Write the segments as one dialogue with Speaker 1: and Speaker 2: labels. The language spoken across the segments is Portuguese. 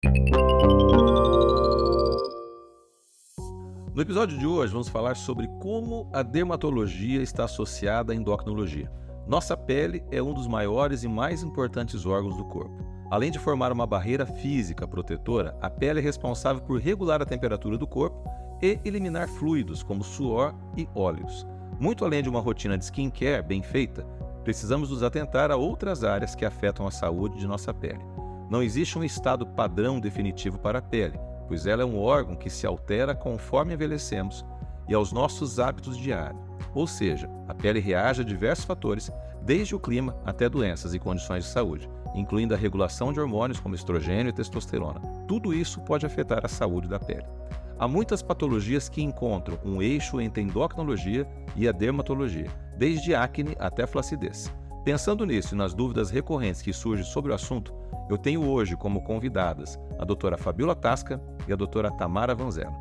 Speaker 1: No episódio de hoje, vamos falar sobre como a dermatologia está associada à endocrinologia. Nossa pele é um dos maiores e mais importantes órgãos do corpo. Além de formar uma barreira física protetora, a pele é responsável por regular a temperatura do corpo e eliminar fluidos como suor e óleos. Muito além de uma rotina de skincare bem feita, precisamos nos atentar a outras áreas que afetam a saúde de nossa pele. Não existe um estado padrão definitivo para a pele, pois ela é um órgão que se altera conforme envelhecemos e aos nossos hábitos diários. Ou seja, a pele reage a diversos fatores, desde o clima até doenças e condições de saúde, incluindo a regulação de hormônios como estrogênio e testosterona. Tudo isso pode afetar a saúde da pele. Há muitas patologias que encontram um eixo entre a endocrinologia e a dermatologia, desde acne até flacidez. Pensando nisso e nas dúvidas recorrentes que surgem sobre o assunto, eu tenho hoje como convidadas a doutora Fabiola Tasca e a doutora Tamara Vanzello.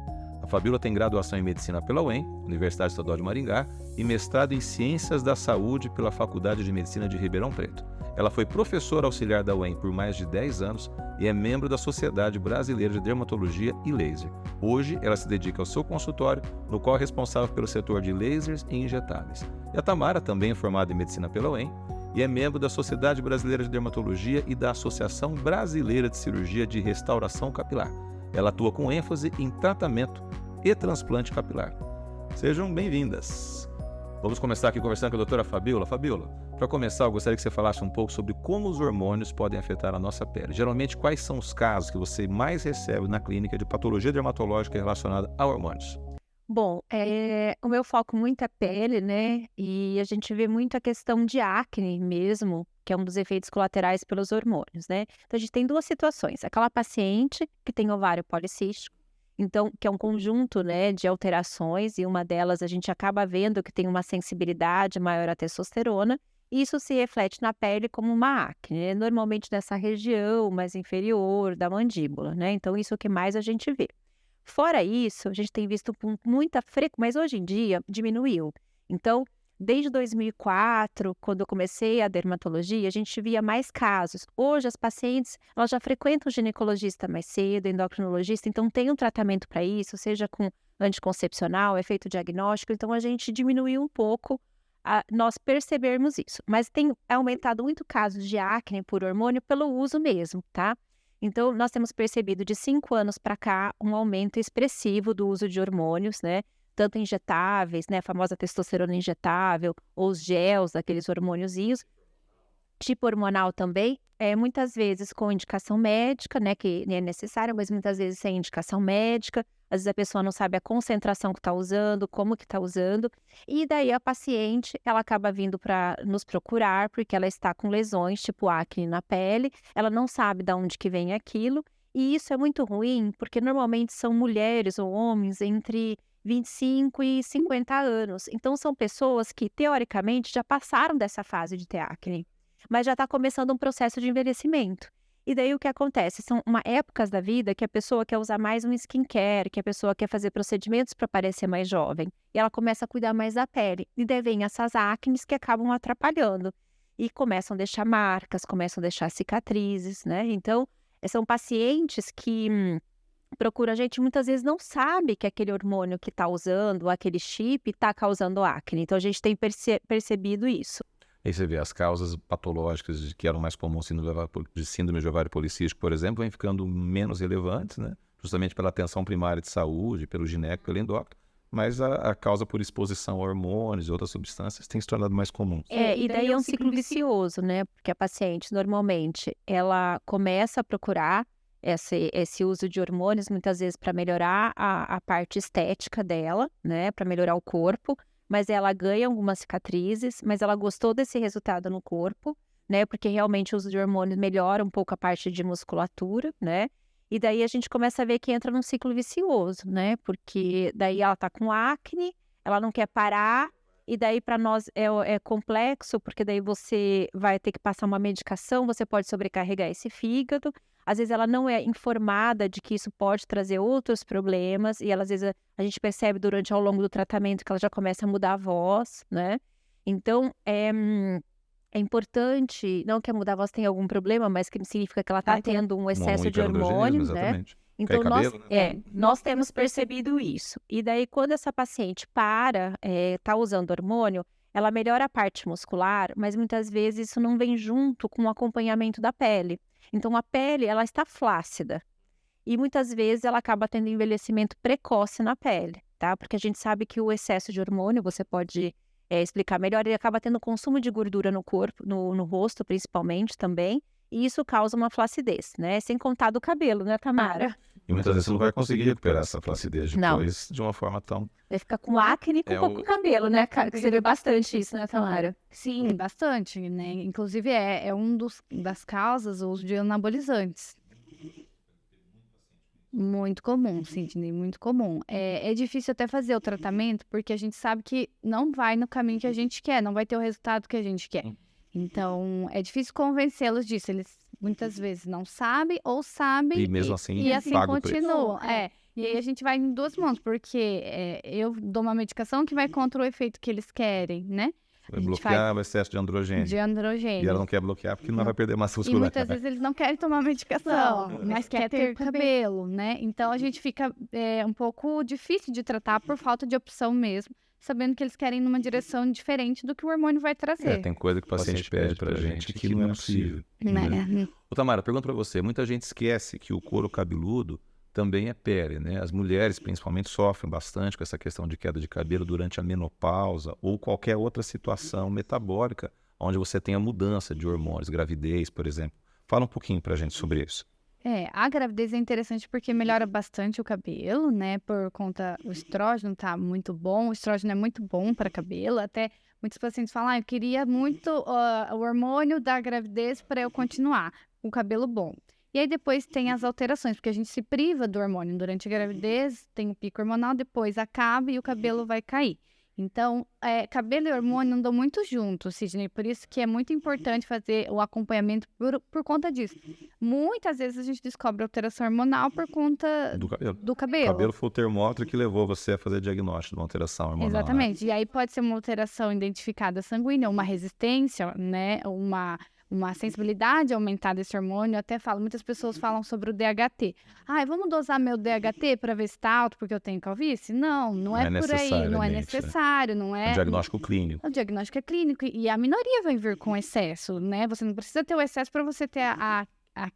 Speaker 1: A Fabiola tem graduação em Medicina pela UEM, Universidade Estadual de Maringá, e mestrado em Ciências da Saúde pela Faculdade de Medicina de Ribeirão Preto. Ela foi professora auxiliar da UEM por mais de 10 anos e é membro da Sociedade Brasileira de Dermatologia e Laser. Hoje, ela se dedica ao seu consultório, no qual é responsável pelo setor de lasers e injetáveis. E a Tamara também é formada em Medicina pela UEM e é membro da Sociedade Brasileira de Dermatologia e da Associação Brasileira de Cirurgia de Restauração Capilar. Ela atua com ênfase em tratamento e transplante capilar. Sejam bem-vindas. Vamos começar aqui conversando com a doutora Fabiola. Fabiola, para começar, eu gostaria que você falasse um pouco sobre como os hormônios podem afetar a nossa pele. Geralmente, quais são os casos que você mais recebe na clínica de patologia dermatológica relacionada a hormônios?
Speaker 2: Bom, o meu foco muito é pele, né, e a gente vê muito a questão de acne mesmo, que é um dos efeitos colaterais pelos hormônios, né. Então a gente tem 2 situações, aquela paciente que tem ovário policístico, então que é um conjunto, né, de alterações e uma delas a gente acaba vendo que tem uma sensibilidade maior à testosterona, e isso se reflete na pele como uma acne, né, normalmente nessa região mais inferior da mandíbula, né, então isso é o que mais a gente vê. Fora isso, a gente tem visto com muita frequência, mas hoje em dia diminuiu. Então, desde 2004, quando eu comecei a dermatologia, a gente via mais casos. Hoje as pacientes, elas já frequentam o ginecologista mais cedo, endocrinologista, então tem um tratamento para isso, seja com anticoncepcional, é feito diagnóstico, então a gente diminuiu um pouco a nós percebermos isso. Mas tem aumentado muito casos de acne por hormônio pelo uso mesmo, tá? Então, nós temos percebido de 5 anos para cá um aumento expressivo do uso de hormônios, né? Tanto injetáveis, né? A famosa testosterona injetável, ou os gels, aqueles hormôniozinhos, tipo hormonal também, muitas vezes com indicação médica, né, que é necessário, mas muitas vezes sem indicação médica. Às vezes a pessoa não sabe a concentração que está usando, como que está usando, e daí a paciente, ela acaba vindo para nos procurar, porque ela está com lesões, tipo acne na pele, ela não sabe de onde que vem aquilo, e isso é muito ruim, porque normalmente são mulheres ou homens entre 25 e 50 anos. Então são pessoas que, teoricamente, já passaram dessa fase de ter acne, mas já está começando um processo de envelhecimento. E daí o que acontece? São épocas da vida que a pessoa quer usar mais um skincare, que a pessoa quer fazer procedimentos para parecer mais jovem. E ela começa a cuidar mais da pele. E daí vem essas acnes que acabam atrapalhando. E começam a deixar marcas, começam a deixar cicatrizes, né? Então, são pacientes que procuram a gente, muitas vezes não sabe que aquele hormônio que está usando, aquele chip, está causando acne. Então, a gente tem percebido isso.
Speaker 1: Aí você vê as causas patológicas que eram mais comuns de síndrome de ovário policístico, por exemplo, vêm ficando menos relevantes, né? Justamente pela atenção primária de saúde, pelo gineco, pelo endócrino, mas a causa por exposição a hormônios e outras substâncias tem se tornado mais comuns.
Speaker 2: E daí é um ciclo vicioso, né, porque a paciente normalmente ela começa a procurar esse uso de hormônios muitas vezes para melhorar a parte estética dela, né, para melhorar o corpo, mas ela ganha algumas cicatrizes, mas ela gostou desse resultado no corpo, né, porque realmente o uso de hormônios melhora um pouco a parte de musculatura, né, e daí a gente começa a ver que entra num ciclo vicioso, né, porque daí ela tá com acne, ela não quer parar, e daí para nós é complexo, porque daí você vai ter que passar uma medicação, você pode sobrecarregar esse fígado. Às vezes ela não é informada de que isso pode trazer outros problemas, e ela, às vezes a gente percebe ao longo do tratamento que ela já começa a mudar a voz, né. Então, é importante, não que a muda a voz tenha algum problema, mas que significa que ela está tendo um excesso de
Speaker 1: hiperandrogenismo,
Speaker 2: hormônios, né?
Speaker 1: exatamente.
Speaker 2: Então,
Speaker 1: Cai cabelo, né?
Speaker 2: nós temos percebido isso. E daí, quando essa paciente tá usando hormônio, ela melhora a parte muscular, mas muitas vezes isso não vem junto com o acompanhamento da pele. Então, a pele, ela está flácida. E muitas vezes ela acaba tendo envelhecimento precoce na pele, tá? Porque a gente sabe que o excesso de hormônio, você pode explicar melhor, ele acaba tendo consumo de gordura no corpo, no rosto principalmente também, e isso causa uma flacidez, né? Sem contar do cabelo, né, Tamara?
Speaker 1: E muitas vezes você não vai conseguir recuperar essa flacidez depois de uma forma tão...
Speaker 2: Vai ficar com acne e com pouco cabelo, né? Que você vê bastante isso, né, Tamara?
Speaker 3: Sim, bastante, né? Inclusive é um das causas o uso de anabolizantes. Muito comum, Sidney, muito comum. É difícil até fazer o tratamento, porque a gente sabe que não vai no caminho que a gente quer, não vai ter o resultado que a gente quer. Então, é difícil convencê-los disso. Eles muitas vezes não sabem ou sabem
Speaker 1: E mesmo assim,
Speaker 3: e assim
Speaker 1: paga o preço.
Speaker 3: continuam. E aí a gente vai em duas mãos, porque eu dou uma medicação que vai contra o efeito que eles querem, né?
Speaker 1: Vai bloquear o excesso de androgênio.
Speaker 3: De androgênio.
Speaker 1: E ela não quer bloquear porque não vai perder massa
Speaker 3: E
Speaker 1: muscular.
Speaker 3: muitas vezes eles não querem tomar medicação, mas quer ter cabelo, né? Então a gente fica um pouco difícil de tratar por falta de opção mesmo, sabendo que eles querem ir numa direção diferente do que o hormônio vai trazer.
Speaker 1: Tem coisa que o paciente pede pra gente que não é possível.
Speaker 3: Né?
Speaker 1: Ô, Tamara, pergunto pra você, muita gente esquece que o couro cabeludo também é pele, né? As mulheres, principalmente, sofrem bastante com essa questão de queda de cabelo durante a menopausa ou qualquer outra situação metabólica onde você tenha mudança de hormônios, gravidez, por exemplo. Fala um pouquinho pra gente sobre isso.
Speaker 3: A gravidez é interessante porque melhora bastante o cabelo, né? Por conta o estrógeno tá muito bom, o estrógeno é muito bom para cabelo, até muitos pacientes falam, eu queria muito o hormônio da gravidez para eu continuar com o cabelo bom. E aí depois tem as alterações, porque a gente se priva do hormônio durante a gravidez, tem o pico hormonal, depois acaba e o cabelo vai cair. Então, cabelo e hormônio andam muito juntos, Sidney, por isso que é muito importante fazer o acompanhamento por conta disso. Muitas vezes a gente descobre alteração hormonal por conta do cabelo.
Speaker 1: O cabelo foi o termômetro que levou você a fazer diagnóstico de uma alteração hormonal.
Speaker 3: Exatamente, e aí pode ser uma alteração identificada sanguínea, uma resistência, né, uma sensibilidade aumentada desse hormônio. Eu até falo, muitas pessoas falam sobre o DHT. Vamos dosar meu DHT para ver se está alto porque eu tenho calvície? Não é por aí, não é necessário, não é...
Speaker 1: O diagnóstico clínico.
Speaker 3: O diagnóstico é clínico e a minoria vai vir com excesso, né? Você não precisa ter o excesso para você ter a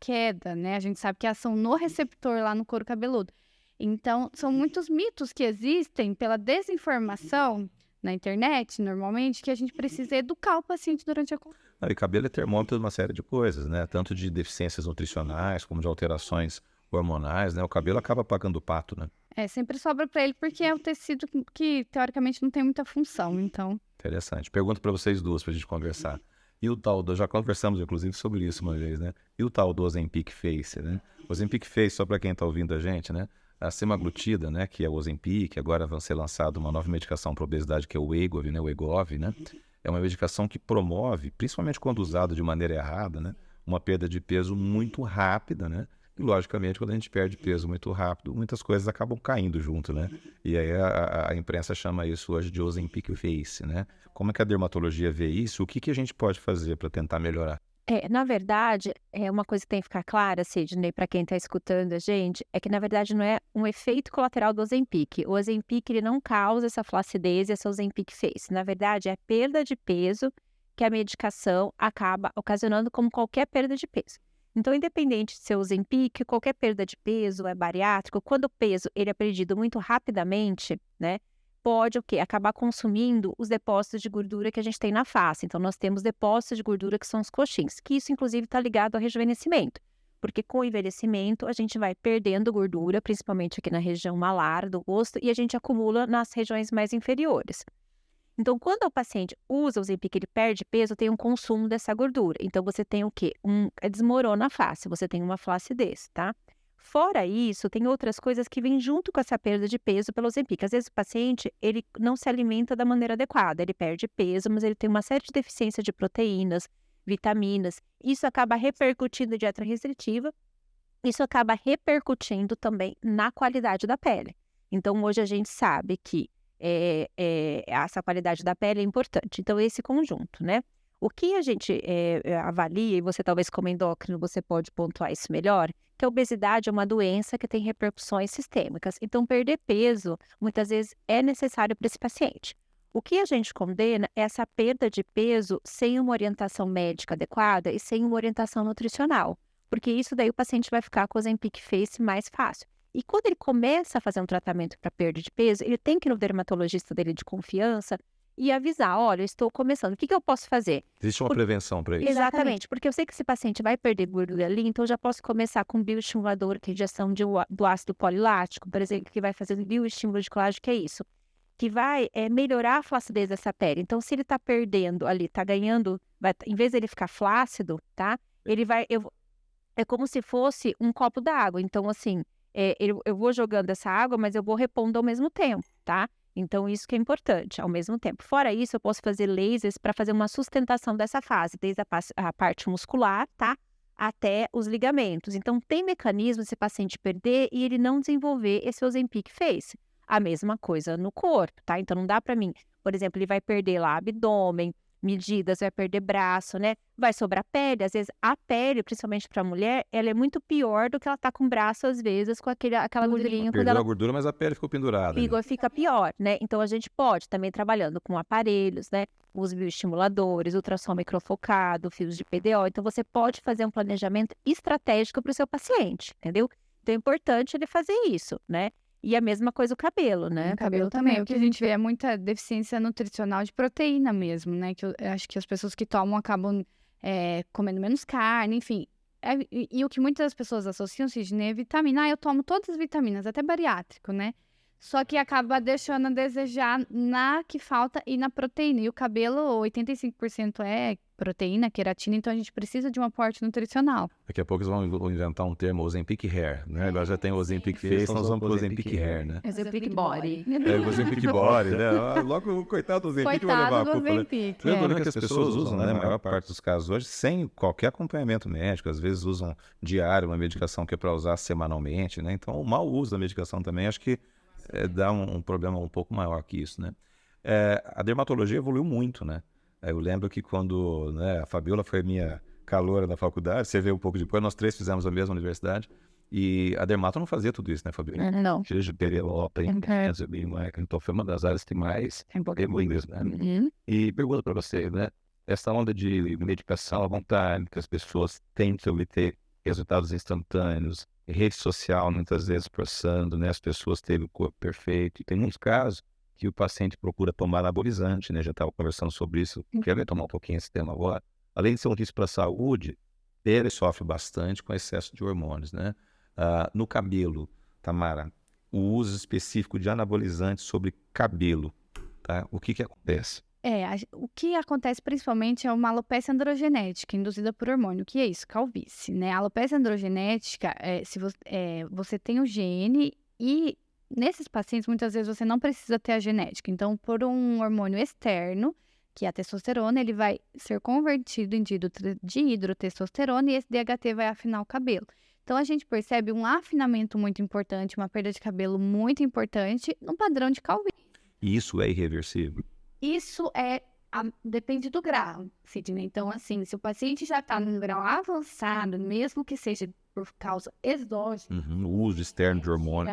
Speaker 3: queda, né? A gente sabe que a ação no receptor lá no couro cabeludo. Então, são muitos mitos que existem pela desinformação na internet, normalmente, que a gente precisa educar o paciente durante a consulta.
Speaker 1: E cabelo é termômetro de uma série de coisas, né? Tanto de deficiências nutricionais, como de alterações hormonais, né? O cabelo acaba pagando o pato, né?
Speaker 3: Sempre sobra para ele, porque é o tecido que, teoricamente, não tem muita função, então...
Speaker 1: Interessante. Pergunto para vocês duas, pra gente conversar. E o tal do... Já conversamos, inclusive, sobre isso uma vez, né? E o tal do Ozempic Face, né? O Ozempic Face, só para quem tá ouvindo a gente, né? A semaglutida, né? Que é o Ozempic, agora vai ser lançada uma nova medicação para obesidade, que é o Wegovy, né? O Wegovy, né? É uma medicação que promove, principalmente quando usada de maneira errada, né? Uma perda de peso muito rápida, né? E, logicamente, quando a gente perde peso muito rápido, muitas coisas acabam caindo junto, né? E aí a imprensa chama isso hoje de Ozempic Face, né? Como é que a dermatologia vê isso? O que a gente pode fazer para tentar melhorar?
Speaker 2: Na verdade, uma coisa que tem que ficar clara, Sidney, para quem está escutando a gente, é que na verdade não é um efeito colateral do Ozempic. O Ozempic ele não causa essa flacidez e essa Ozempic Face. Na verdade, é a perda de peso que a medicação acaba ocasionando como qualquer perda de peso. Então, independente de ser Ozempic, qualquer perda de peso é bariátrico, quando o peso ele é perdido muito rapidamente, né? Pode o quê? Acabar consumindo os depósitos de gordura que a gente tem na face. Então, nós temos depósitos de gordura que são os coxins, que isso, inclusive, está ligado ao rejuvenescimento. Porque com o envelhecimento, a gente vai perdendo gordura, principalmente aqui na região malar do rosto, e a gente acumula nas regiões mais inferiores. Então, quando o paciente usa o Ozempic, ele perde peso, tem um consumo dessa gordura. Então, você tem o quê? Desmorona a face, você tem uma flacidez, tá? Fora isso, tem outras coisas que vêm junto com essa perda de peso pelo Ozempic. Às vezes o paciente, ele não se alimenta da maneira adequada, ele perde peso, mas ele tem uma série de deficiências de proteínas, vitaminas. Isso acaba repercutindo em dieta restritiva, isso acaba repercutindo também na qualidade da pele. Então, hoje a gente sabe que essa qualidade da pele é importante. Então, esse conjunto, né? O que a gente avalia, e você talvez como endócrino você pode pontuar isso melhor, que a obesidade é uma doença que tem repercussões sistêmicas. Então, perder peso, muitas vezes, é necessário para esse paciente. O que a gente condena é essa perda de peso sem uma orientação médica adequada e sem uma orientação nutricional, porque isso daí o paciente vai ficar com o Ozempic Face mais fácil. E quando ele começa a fazer um tratamento para perda de peso, ele tem que ir no dermatologista dele de confiança e avisar, olha, eu estou começando, o que eu posso fazer?
Speaker 1: Existe uma prevenção para isso.
Speaker 2: Exatamente, porque eu sei que esse paciente vai perder gordura ali, então eu já posso começar com bioestimulador, que é a injeção do ácido polilático, por exemplo, que vai fazer bioestímulo de colágeno, que é isso, que vai melhorar a flacidez dessa pele. Então, se ele está perdendo ali, está ganhando, em vez dele ficar flácido, tá? Ele vai, é como se fosse um copo d'água. Então, assim, eu vou jogando essa água, mas eu vou repondo ao mesmo tempo, tá? Então, isso que é importante, ao mesmo tempo. Fora isso, eu posso fazer lasers para fazer uma sustentação dessa fase, desde a parte muscular, tá? Até os ligamentos. Então, tem mecanismo esse paciente perder e ele não desenvolver esse Ozempic Face. A mesma coisa no corpo, tá? Então, não dá para mim, por exemplo, ele vai perder lá abdômen, medidas, vai perder braço, né? Vai sobrar pele. Às vezes, a pele, principalmente para a mulher, ela é muito pior do que ela tá com o braço, às vezes, com aquela gordurinha. Quando
Speaker 1: Perdeu
Speaker 2: ela
Speaker 1: a gordura, mas a pele ficou pendurada. Ali.
Speaker 2: fica pior, né? Então, a gente pode também trabalhando com aparelhos, né? Os bioestimuladores, ultrassom microfocado, fios de PDO. Então, você pode fazer um planejamento estratégico para o seu paciente, entendeu? Então, é importante ele fazer isso, né? E a mesma coisa o cabelo, né?
Speaker 3: O cabelo também. O que a gente vê é muita deficiência nutricional de proteína mesmo, né? Que eu acho que as pessoas que tomam acabam comendo menos carne, enfim. E o que muitas pessoas associam, Sidney, é vitamina. Eu tomo todas as vitaminas, até bariátrico, né? Só que acaba deixando a desejar na que falta e na proteína. E o cabelo, 85% é proteína, queratina, então a gente precisa de um aporte nutricional.
Speaker 1: Daqui a pouco eles vão inventar um termo, Ozempic Hair, né? Agora já tem o Ozempic Face, nós vamos pro Ozempic Hair, né?
Speaker 2: Ozempic Body.
Speaker 1: O Ozempic Body, né? Logo o coitado do Ozempic vai levar a culpa, né? Lembrando que as pessoas usam, né? A maior parte dos casos hoje, sem qualquer acompanhamento médico, às vezes usam diário uma medicação que é para usar semanalmente, né? Então, o mau uso da medicação também, acho que dá um problema um pouco maior que isso, né? A dermatologia evoluiu muito, né? Eu lembro que quando a Fabiola foi minha caloura na faculdade, você veio um pouco depois, nós três fizemos a mesma universidade, e a dermato não fazia tudo isso, né, Fabiola?
Speaker 2: Não.
Speaker 1: Então foi uma das áreas que mais evoluiu, né? E pergunta para você, né? Essa onda de medicação à vontade, que as pessoas tentam obter resultados instantâneos, rede social muitas vezes processando, né? As pessoas terem o corpo perfeito, e tem muitos casos que o paciente procura tomar anabolizante, né? Já estava conversando sobre isso, quero tomar um pouquinho esse tema agora. Além de ser um risco para a saúde, ele sofre bastante com excesso de hormônios, né? No cabelo, Tamara, o uso específico de anabolizantes sobre cabelo, tá? O que acontece?
Speaker 3: O que acontece principalmente é uma alopecia androgenética induzida por hormônio. O que é isso? Calvície, né? A alopecia androgenética, se você tem o gene e nesses pacientes, muitas vezes você não precisa ter a genética. Então, por um hormônio externo, que é a testosterona, ele vai ser convertido em dihidrotestosterona e esse DHT vai afinar o cabelo. Então, a gente percebe um afinamento muito importante, uma perda de cabelo muito importante no padrão de calvície.
Speaker 1: E isso é irreversível?
Speaker 3: Isso depende do grau, Sidney. Então, assim, se o paciente já está num grau avançado, mesmo que seja por causa exógena,
Speaker 1: o uso externo de hormônio,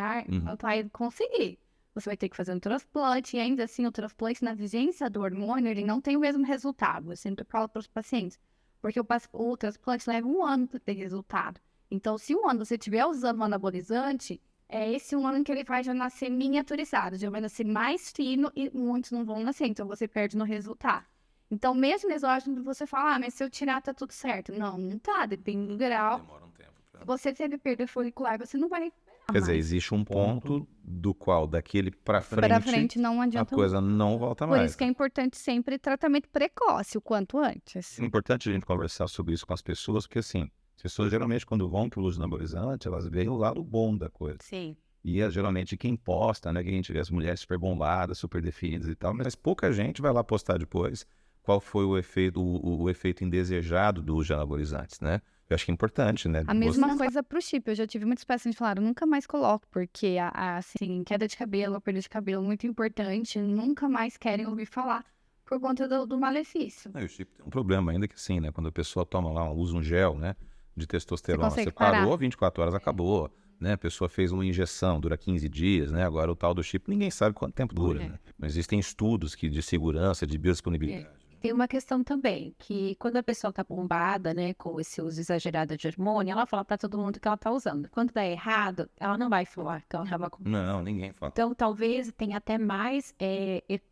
Speaker 3: vai conseguir. Você vai ter que fazer um transplante, e ainda assim, o transplante na vigência do hormônio, ele não tem o mesmo resultado. Eu sempre falo para os pacientes, porque o transplante leva 1 ano para ter resultado. Então, se 1 ano você estiver usando um anabolizante, é esse 1 ano que ele vai já nascer miniaturizado, já vai nascer mais fino e muitos não vão nascer, então você perde no resultado. Então, mesmo exógeno, você fala, mas se eu tirar, tá tudo certo. Não tá, depende do grau.
Speaker 1: Demora um tempo.
Speaker 3: Se você teve perda folicular, você não vai recuperar.
Speaker 1: Quer dizer, existe um ponto do qual, daquele para
Speaker 3: frente não
Speaker 1: a
Speaker 3: adianta.
Speaker 1: coisa não volta mais.
Speaker 3: Por isso que é importante sempre tratamento precoce, o quanto antes.
Speaker 1: É importante a gente conversar sobre isso com as pessoas, porque assim, as pessoas geralmente quando vão para o uso de anabolizante, elas veem o lado bom da coisa.
Speaker 2: Sim.
Speaker 1: E geralmente quem posta, né, que a gente vê as mulheres super bombadas, super definidas e tal, mas pouca gente vai lá postar depois qual foi o efeito indesejado do uso de anabolizantes, né? Eu acho que é importante, né?
Speaker 3: A mesma coisa pro chip. Eu já tive muitos pacientes que falaram, nunca mais coloco, porque assim, queda de cabelo, perda de cabelo, muito importante, nunca mais querem ouvir falar. por conta do malefício.
Speaker 1: E o chip tem um problema ainda que assim, né? Quando a pessoa toma lá, usa um gel, né? De testosterona,
Speaker 3: consegue
Speaker 1: você parou,
Speaker 3: parar.
Speaker 1: 24 horas acabou, né? A pessoa fez uma injeção, dura 15 dias, né? Agora o tal do chip, ninguém sabe quanto tempo dura, né? Não existem estudos de segurança, de biodisponibilidade.
Speaker 2: Tem uma questão também, que quando a pessoa tá bombada, né, com esse uso exagerado de hormônio, ela fala para todo mundo que ela tá usando. Quando dá errado, ela não vai falar que ela tava com.
Speaker 1: Não, ninguém fala.
Speaker 2: Então, talvez tenha até mais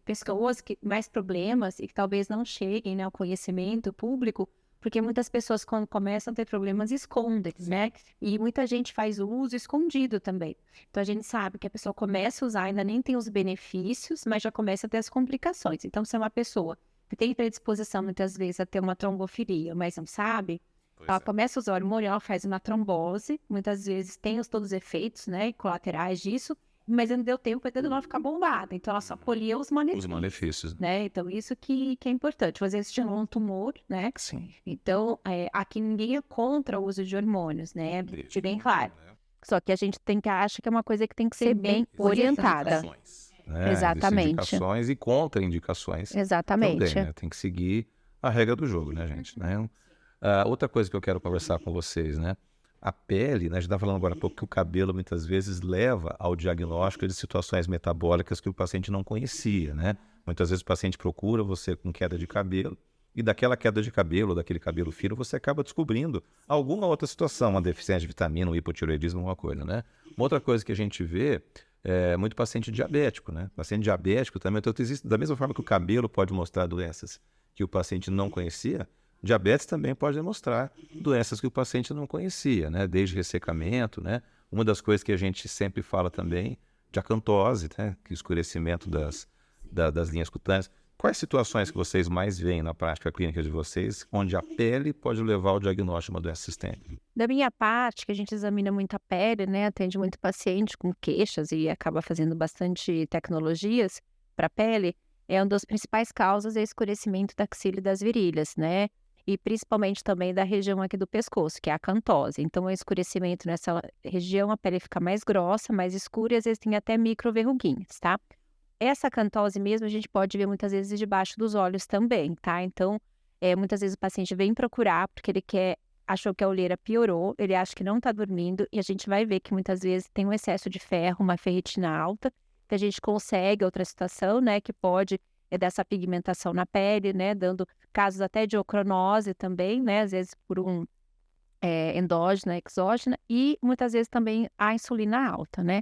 Speaker 2: pessoas que mais problemas e que talvez não cheguem, né, ao conhecimento público, porque muitas pessoas, quando começam a ter problemas, escondem, né? E muita gente faz o uso escondido também. Então, a gente sabe que a pessoa começa a usar, ainda nem tem os benefícios, mas já começa a ter as complicações. Então, se é uma pessoa que tem predisposição, muitas vezes, a ter uma trombofilia, mas não sabe, ela começa a usar hormônio, ela faz uma trombose, muitas vezes tem todos os efeitos, né, colaterais disso, mas não deu tempo para ela ficar bombada, então ela só colhia os malefícios.
Speaker 1: Os malefícios.
Speaker 2: Né? Então, isso que é importante. Às vezes tinha um tumor, né?
Speaker 1: Sim.
Speaker 2: Então, aqui ninguém é contra o uso de hormônios, né? De bem claro. Só que a gente acha que é uma coisa que tem que ser bem orientada.
Speaker 1: Né?
Speaker 2: Exatamente.
Speaker 1: Existem indicações e contraindicações.
Speaker 2: Exatamente.
Speaker 1: Também, né? Tem que seguir a regra do jogo, né, gente? Né? Outra coisa que eu quero conversar com vocês, né? A pele, né? A gente está falando agora há pouco que o cabelo muitas vezes leva ao diagnóstico de situações metabólicas que o paciente não conhecia, né? Muitas vezes o paciente procura você com queda de cabelo e daquela queda de cabelo, daquele cabelo fino, você acaba descobrindo alguma outra situação, uma deficiência de vitamina, um hipotireoidismo, alguma coisa, né? Uma outra coisa que a gente vê é muito paciente diabético, né? Paciente diabético também, então existe, da mesma forma que o cabelo pode mostrar doenças que o paciente não conhecia, diabetes também pode demonstrar doenças que o paciente não conhecia, né? Desde ressecamento, né? Uma das coisas que a gente sempre fala também, de acantose, né? Que é o escurecimento das linhas cutâneas. Quais situações que vocês mais veem na prática clínica de vocês, onde a pele pode levar ao diagnóstico de uma doença sistêmica?
Speaker 2: Da minha parte, que a gente examina muito a pele, né? Atende muito paciente com queixas e acaba fazendo bastante tecnologias para a pele, uma das principais causas é o escurecimento da axila e das virilhas, né? E principalmente também da região aqui do pescoço, que é a acantose. Então, o escurecimento nessa região, a pele fica mais grossa, mais escura e às vezes tem até microverruguinhas, tá? Essa acantose mesmo a gente pode ver muitas vezes debaixo dos olhos também, tá? Então, muitas vezes o paciente vem procurar porque ele achou que a olheira piorou, ele acha que não tá dormindo e a gente vai ver que muitas vezes tem um excesso de ferro, uma ferritina alta, que a gente consegue outra situação, né, que pode dessa pigmentação na pele, né, dando casos até de ocronose também, né, às vezes por endógena, exógena e muitas vezes também a insulina alta, né.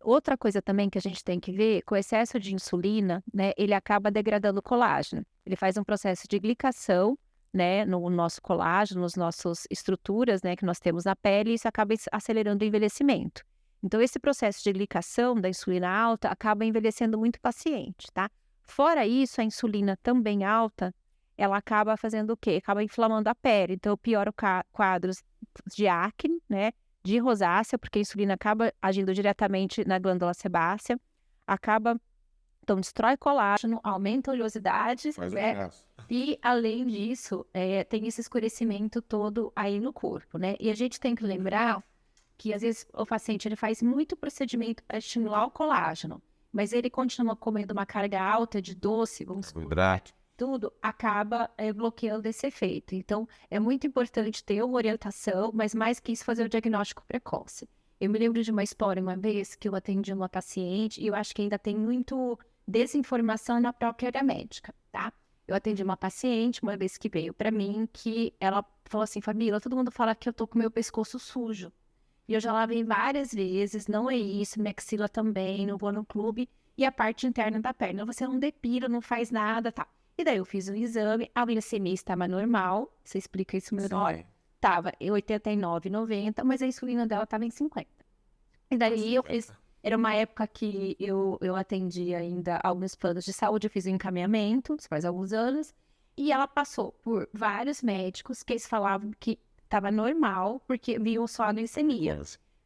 Speaker 2: Outra coisa também que a gente tem que ver, com o excesso de insulina, né, ele acaba degradando o colágeno. Ele faz um processo de glicação, né, no nosso colágeno, nas nossas estruturas, né, que nós temos na pele, e isso acaba acelerando o envelhecimento. Então, esse processo de glicação da insulina alta acaba envelhecendo muito o paciente, tá? Fora isso, a insulina também alta, ela acaba fazendo o quê? Acaba inflamando a pele. Então, piora quadros de acne, né? De rosácea, porque a insulina acaba agindo diretamente na glândula sebácea, então destrói colágeno, aumenta a oleosidade, né? E além disso, tem esse escurecimento todo aí no corpo, né? E a gente tem que lembrar que às vezes o paciente ele faz muito procedimento para estimular o colágeno, mas ele continua comendo uma carga alta de doce, vamos supor, tudo acaba bloqueando esse efeito. Então, é muito importante ter uma orientação, mas mais que isso, fazer o diagnóstico precoce. Eu me lembro de uma história uma vez que eu atendi uma paciente, e eu acho que ainda tem muito desinformação na própria área médica, tá? Eu atendi uma paciente, uma vez que veio para mim, que ela falou assim, Fabíola, todo mundo fala que eu tô com meu pescoço sujo. E eu já lavei várias vezes, não é isso, minha axila também, não vou no clube, e a parte interna da perna, você não depila, não faz nada, tá? E daí eu fiz um exame, a glicemia estava normal, você explica isso melhor? Estava em 89, 90, mas a insulina dela estava em 50. E daí eu fiz, era uma época que eu atendi ainda alguns planos de saúde, eu fiz um encaminhamento, faz alguns anos, e ela passou por vários médicos que eles falavam que estava normal, porque viam só a glicemia,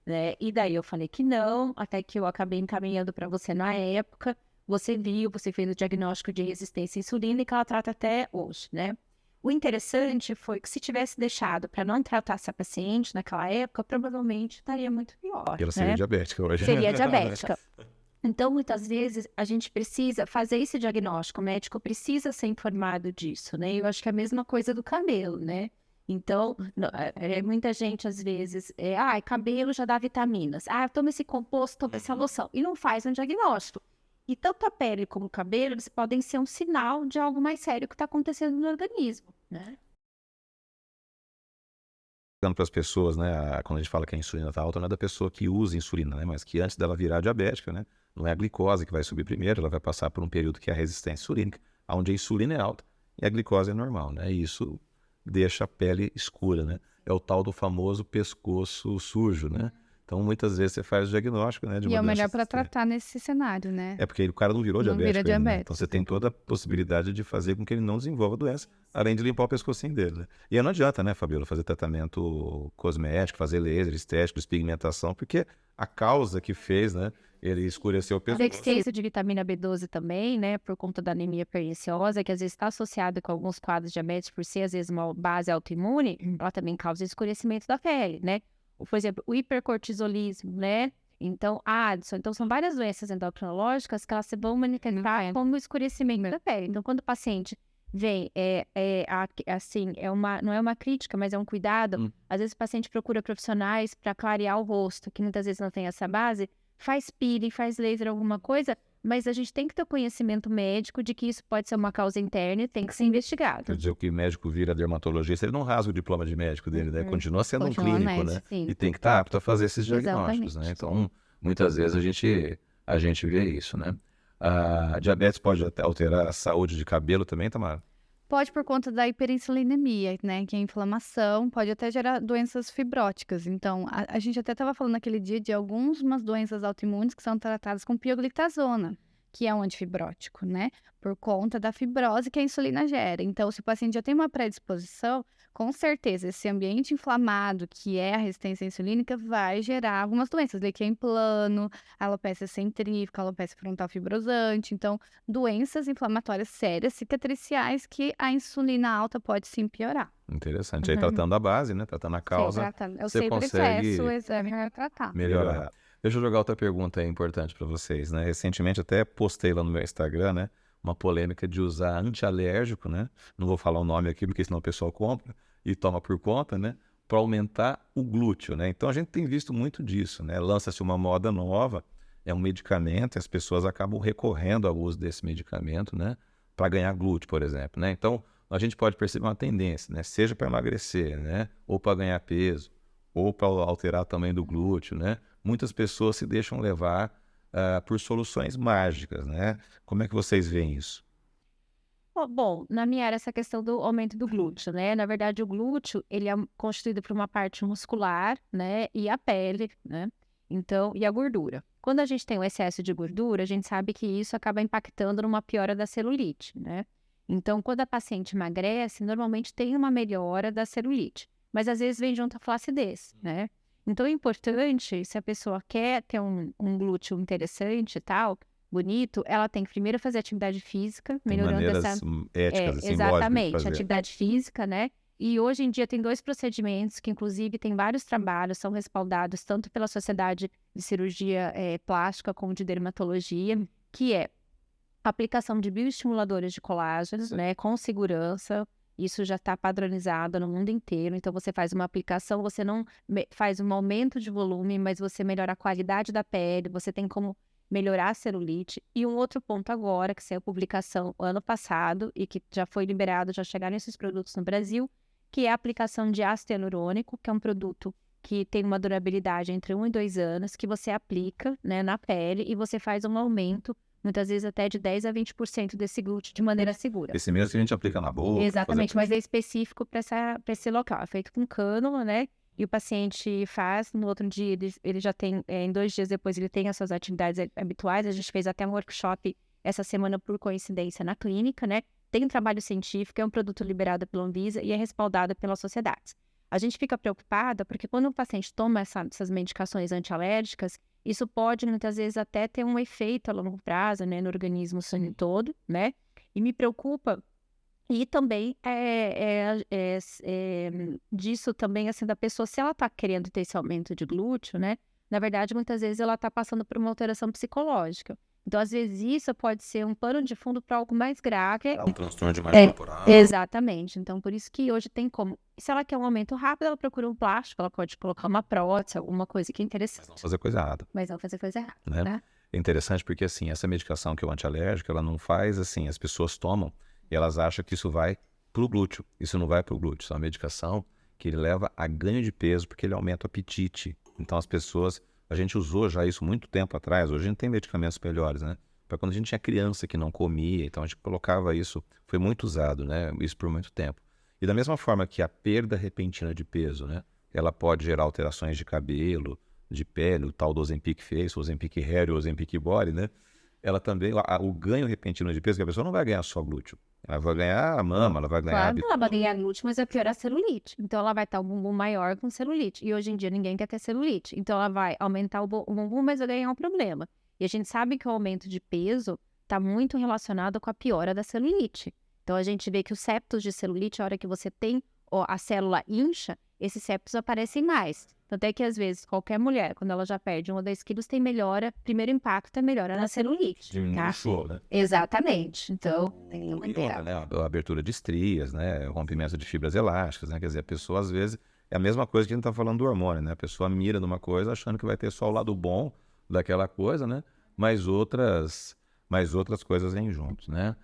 Speaker 2: né? E daí eu falei que não, até que eu acabei encaminhando para você na época, você viu, você fez o diagnóstico de resistência à insulina e que ela trata até hoje, né? O interessante foi que se tivesse deixado para não tratar essa paciente naquela época, provavelmente estaria muito pior,
Speaker 1: Ela seria
Speaker 2: né?
Speaker 1: diabética hoje.
Speaker 2: Seria diabética. Então, muitas vezes, a gente precisa fazer esse diagnóstico, o médico precisa ser informado disso, né? Eu acho que é a mesma coisa do cabelo, né? Então, muita gente, às vezes, cabelo já dá vitaminas. Toma esse composto, toma essa loção. E não faz um diagnóstico. E tanto a pele como o cabelo, eles podem ser um sinal de algo mais sério que está acontecendo no organismo, né?
Speaker 1: Dando para as pessoas, né, quando a gente fala que a insulina está alta, não é da pessoa que usa insulina, né, mas que antes dela virar diabética, né, não é a glicose que vai subir primeiro, ela vai passar por um período que é a resistência insulínica, onde a insulina é alta e a glicose é normal, né, e isso deixa a pele escura, né, é o tal do famoso pescoço sujo, né, então muitas vezes você faz o diagnóstico, né, de
Speaker 3: E
Speaker 1: uma
Speaker 3: é o
Speaker 1: doença
Speaker 3: melhor para
Speaker 1: sistêmica.
Speaker 3: tratar nesse cenário, né?
Speaker 1: É porque o cara não virou
Speaker 3: Não vira
Speaker 1: diabético ainda, né? Então
Speaker 3: diabético.
Speaker 1: você tem toda a possibilidade de fazer com que ele não desenvolva a doença, além de limpar o pescocinho dele, né? E aí não adianta, né, Fabiola, fazer tratamento cosmético, fazer laser, estético, despigmentação, porque a causa que fez, né, ele escureceu o pescoço.
Speaker 2: Deficiência de vitamina B12 também, né, por conta da anemia perniciosa, que às vezes está associada com alguns quadros diabéticos, por ser às vezes uma base autoimune, ela também causa escurecimento da pele, né? Ou, por exemplo, o hipercortisolismo, né? Então, Addison. Então, são várias doenças endocrinológicas que elas se vão manifestar como escurecimento da pele. Então, quando o paciente vem, assim, não é uma crítica, mas é um cuidado. Às vezes o paciente procura profissionais para clarear o rosto, que muitas vezes não tem essa base, faz peeling, faz laser, alguma coisa, mas a gente tem que ter o conhecimento médico de que isso pode ser uma causa interna e tem que ser investigado.
Speaker 1: Quer dizer, o que médico vira dermatologista, ele não rasga o diploma de médico dele, né? Continua sendo um
Speaker 3: Continua
Speaker 1: clínico, né?
Speaker 3: médico, sim.
Speaker 1: E tem que estar apto a fazer esses diagnósticos, né? Então, muitas vezes a gente vê isso, né? A diabetes pode até alterar a saúde de cabelo também, Tamara?
Speaker 3: Pode por conta da hiperinsulinemia, né, que é a inflamação, pode até gerar doenças fibróticas. Então, a gente até estava falando naquele dia de algumas doenças autoimunes que são tratadas com pioglitazona, que é um antifibrótico, né, por conta da fibrose que a insulina gera. Então, se o paciente já tem uma predisposição, com certeza esse ambiente inflamado, que é a resistência insulínica, vai gerar algumas doenças, leite em plano, alopecia centrífuga, alopecia frontal fibrosante. Então, doenças inflamatórias sérias, cicatriciais, que a insulina alta pode sim piorar.
Speaker 1: Interessante. Aí tratando a base, né? Tratando a causa,
Speaker 3: Eu
Speaker 1: você
Speaker 3: sempre
Speaker 1: consegue
Speaker 3: peço o exame para tratar.
Speaker 1: melhorar. Deixa eu jogar outra pergunta aí importante para vocês, né? Recentemente até postei lá no meu Instagram, né? Uma polêmica de usar antialérgico, né? Não vou falar o nome aqui, porque senão o pessoal compra e toma por conta, né? Para aumentar o glúteo, né? Então a gente tem visto muito disso, né? Lança-se uma moda nova, é um medicamento e as pessoas acabam recorrendo ao uso desse medicamento, né? Para ganhar glúteo, por exemplo, né? Então a gente pode perceber uma tendência, né? Seja para emagrecer, né? Ou para ganhar peso, ou para alterar o tamanho do glúteo, né? Muitas pessoas se deixam levar por soluções mágicas, né? Como é que vocês veem isso?
Speaker 2: Bom, na minha área, essa questão do aumento do glúteo, né? Na verdade, o glúteo, ele é constituído por uma parte muscular, né? E a pele, né? Então, e a gordura. Quando a gente tem um excesso de gordura, a gente sabe que isso acaba impactando numa piora da celulite, né? Então, quando a paciente emagrece, normalmente tem uma melhora da celulite, mas às vezes vem junto a flacidez, né? Então, é importante, se a pessoa quer ter um glúteo interessante e tal, bonito, ela tem que primeiro fazer atividade física,
Speaker 1: Tem
Speaker 2: melhorando
Speaker 1: maneiras
Speaker 2: essa...
Speaker 1: éticas e simbólicas de
Speaker 2: exatamente,
Speaker 1: fazer.
Speaker 2: atividade física, né? E hoje em dia tem 2 procedimentos que, inclusive, tem vários trabalhos, são respaldados tanto pela Sociedade de Cirurgia Plástica como de Dermatologia, que é a aplicação de bioestimuladores de colágeno, né, com segurança. Isso já está padronizado no mundo inteiro. Então, você faz uma aplicação, você não faz um aumento de volume, mas você melhora a qualidade da pele, você tem como melhorar a celulite. E um outro ponto agora, que saiu a publicação ano passado e que já foi liberado, já chegaram esses produtos no Brasil, que é a aplicação de ácido hialurônico, que é um produto que tem uma durabilidade entre 1 e 2 anos, que você aplica, né, na pele e você faz um aumento, muitas vezes até de 10 a 20% desse glúteo de maneira segura.
Speaker 1: Esse mesmo que a gente aplica na boca.
Speaker 2: Exatamente, mas é específico para esse local. É feito com cânula, né? E o paciente faz, no outro dia ele já tem, em 2 dias depois ele tem as suas atividades habituais. A gente fez até um workshop essa semana por coincidência na clínica, né? Tem um trabalho científico, é um produto liberado pela Anvisa e é respaldado pelas sociedades. A gente fica preocupada porque quando o paciente toma essas medicações antialérgicas, isso pode muitas vezes até ter um efeito a longo prazo, né, no organismo todo, né? E me preocupa. E também disso também, assim, da pessoa, se ela tá querendo ter esse aumento de glúteo, né? na verdade, muitas vezes ela está passando por uma alteração psicológica. Então, às vezes, isso pode ser um pano de fundo para algo mais grave.
Speaker 1: Um transtorno de imagem corporal.
Speaker 2: Exatamente. Então, por isso que hoje tem como. Se ela quer um aumento rápido, ela procura um plástico, ela pode colocar uma prótese, alguma coisa que é
Speaker 1: Mas
Speaker 2: interessante.
Speaker 1: não fazer coisa errada.
Speaker 2: Mas não fazer coisa errada,
Speaker 1: Né?
Speaker 2: né?
Speaker 1: É interessante porque, assim, essa medicação que é o antialérgico, ela não faz, assim, as pessoas tomam e elas acham que isso vai pro glúteo. Isso não vai pro glúteo. Isso é uma medicação que ele leva a ganho de peso porque ele aumenta o apetite. Então, as pessoas... A gente usou já isso muito tempo atrás. Hoje a gente tem medicamentos melhores, né? Para quando a gente tinha criança que não comia, então a gente colocava isso. Foi muito usado, né? Isso por muito tempo. E da mesma forma que a perda repentina de peso, né? Ela pode gerar alterações de cabelo, de pele, o tal do Ozempic Face, o Ozempic Hair, o Ozempic Body, né? Ela também, o ganho repentino de peso, que a pessoa não vai ganhar só glúteo. Ela vai ganhar a mama, ela vai ganhar...
Speaker 2: Claro, ela vai ganhar glúteo, mas vai piorar a celulite. Então, ela vai estar o bumbum maior com celulite. E hoje em dia, ninguém quer ter celulite. Então, ela vai aumentar o bumbum, mas vai ganhar um problema. E a gente sabe que o aumento de peso está muito relacionado com a piora da celulite. Então, a gente vê que os septos de celulite, a hora que você tem a célula incha, esses septos aparecem mais. Tanto é que, às vezes, qualquer mulher, quando ela já perde 1 ou 2 quilos, tem melhora. Primeiro impacto é melhora na celulite.
Speaker 1: Diminui o show, né?
Speaker 2: Exatamente. Então, tem que
Speaker 1: E
Speaker 2: manter.
Speaker 1: outra, né? A abertura de estrias, né? O rompimento de fibras elásticas, né? Quer dizer, a pessoa, às vezes, é a mesma coisa que a gente tá falando do hormônio, né? A pessoa mira numa coisa achando que vai ter só o lado bom daquela coisa, né? Mas outras coisas vêm juntos, né?